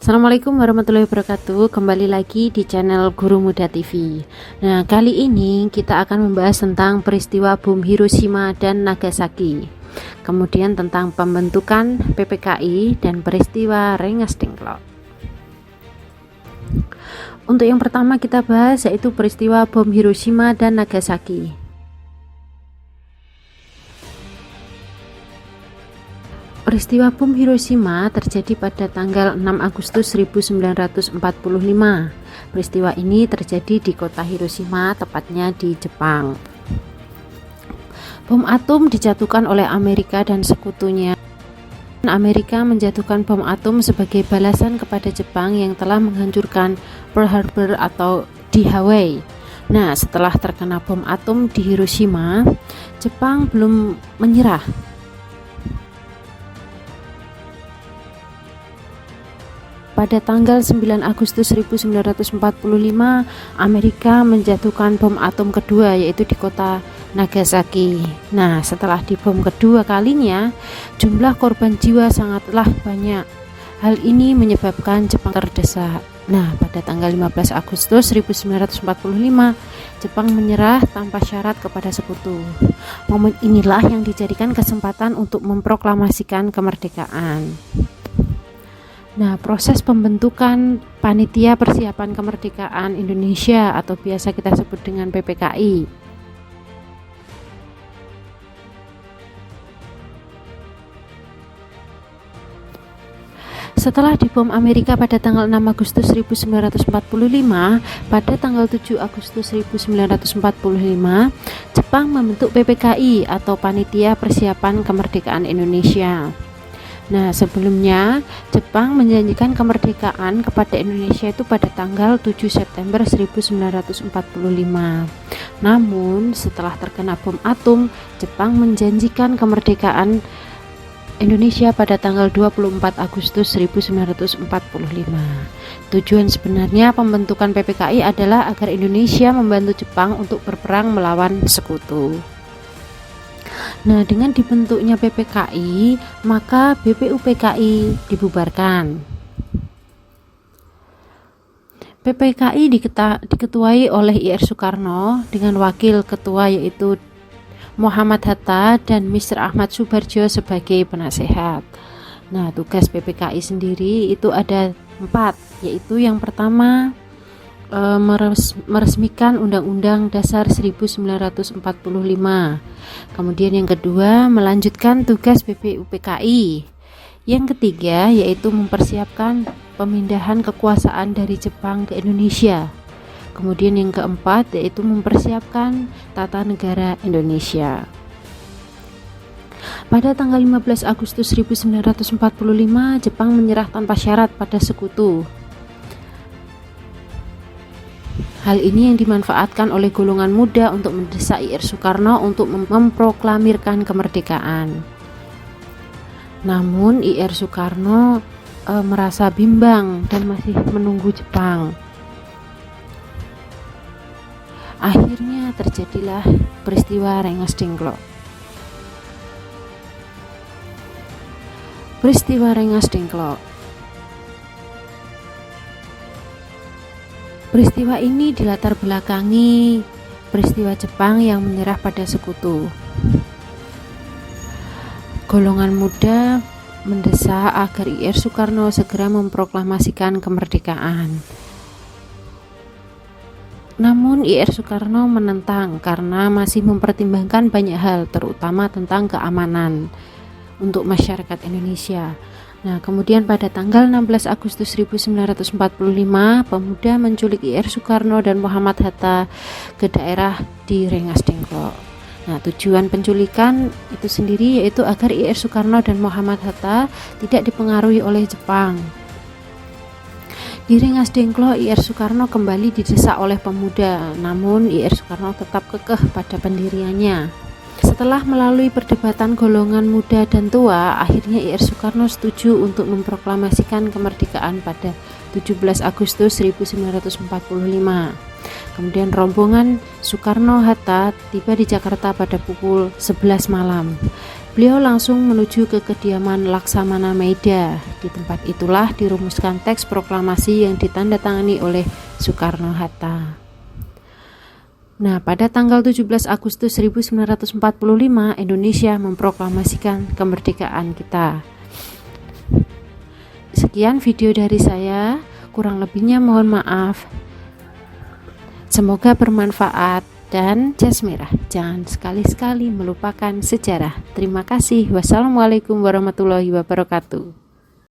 Assalamualaikum warahmatullahi wabarakatuh. Kembali lagi di channel Guru Muda TV. Nah, kali ini kita akan membahas tentang peristiwa bom Hiroshima dan Nagasaki, kemudian tentang pembentukan PPKI dan peristiwa Rengas Dengklok. Untuk yang pertama kita bahas yaitu peristiwa bom Hiroshima dan Nagasaki. Peristiwa bom Hiroshima terjadi pada tanggal 6 Agustus 1945. Peristiwa ini terjadi di kota Hiroshima, tepatnya di Jepang. Bom atom dijatuhkan oleh Amerika dan sekutunya. Amerika menjatuhkan bom atom sebagai balasan kepada Jepang yang telah menghancurkan Pearl Harbor atau di Hawaii. Nah, setelah terkena bom atom di Hiroshima, Jepang belum menyerah. Pada tanggal 9 Agustus 1945, Amerika menjatuhkan bom atom kedua, yaitu di kota Nagasaki. Nah, setelah dibom kedua kalinya, jumlah korban jiwa sangatlah banyak. Hal ini menyebabkan Jepang terdesak. Nah, pada tanggal 15 Agustus 1945, Jepang menyerah tanpa syarat kepada sekutu. Momen inilah yang dijadikan kesempatan untuk memproklamasikan kemerdekaan. Nah, proses pembentukan Panitia Persiapan Kemerdekaan Indonesia atau biasa kita sebut dengan PPKI. Setelah dibom Amerika pada tanggal 6 Agustus 1945, pada tanggal 7 Agustus 1945, Jepang membentuk PPKI atau Panitia Persiapan Kemerdekaan Indonesia. Nah, sebelumnya Jepang menjanjikan kemerdekaan kepada Indonesia itu pada tanggal 7 September 1945. Namun, setelah terkena bom atom, Jepang menjanjikan kemerdekaan Indonesia pada tanggal 24 Agustus 1945. Tujuan sebenarnya pembentukan PPKI adalah agar Indonesia membantu Jepang untuk berperang melawan sekutu. Nah, dengan dibentuknya PPKI, maka BPUPKI dibubarkan. PPKI diketuai oleh IR Soekarno dengan wakil ketua yaitu Muhammad Hatta dan Mr. Ahmad Subarjo sebagai penasehat. Nah, tugas PPKI sendiri itu ada 4, yaitu yang pertama meresmikan Undang-Undang Dasar 1945. Kemudian yang kedua, melanjutkan tugas BPUPKI. Yang ketiga, yaitu mempersiapkan pemindahan kekuasaan dari Jepang ke Indonesia. Kemudian yang keempat, yaitu mempersiapkan tata negara Indonesia. Pada tanggal 15 Agustus 1945, Jepang menyerah tanpa syarat pada sekutu. Hal ini yang dimanfaatkan oleh golongan muda untuk mendesak IR Soekarno untuk memproklamirkan kemerdekaan. Namun IR Soekarno merasa bimbang dan masih menunggu Jepang. Akhirnya terjadilah peristiwa Rengas Dengklok. Peristiwa Rengas Dengklok. Peristiwa ini dilatar belakangi peristiwa Jepang yang menyerah pada sekutu. Golongan muda mendesak agar IR Soekarno segera memproklamasikan kemerdekaan. Namun IR Soekarno menentang karena masih mempertimbangkan banyak hal, terutama tentang keamanan untuk masyarakat Indonesia. Nah, kemudian pada tanggal 16 Agustus 1945, pemuda menculik IR Soekarno dan Muhammad Hatta ke daerah di Rengas Dengklok. Nah, tujuan penculikan itu sendiri yaitu agar IR Soekarno dan Muhammad Hatta tidak dipengaruhi oleh Jepang. Di Rengas Dengklok, IR Soekarno kembali didesak oleh pemuda, namun IR Soekarno tetap kekeh pada pendiriannya. Setelah melalui perdebatan golongan muda dan tua, akhirnya IR Soekarno setuju untuk memproklamasikan kemerdekaan pada 17 Agustus 1945. Kemudian rombongan Soekarno-Hatta tiba di Jakarta pada pukul 11 malam. beliau langsung menuju ke kediaman Laksamana Maeda. Di tempat itulah dirumuskan teks proklamasi yang ditandatangani oleh Soekarno-Hatta. Nah, pada tanggal 17 Agustus 1945, Indonesia memproklamasikan kemerdekaan kita. Sekian video dari saya, kurang lebihnya mohon maaf. Semoga bermanfaat dan jas merah. Jangan sekali-sekali melupakan sejarah. Terima kasih. Wassalamualaikum warahmatullahi wabarakatuh.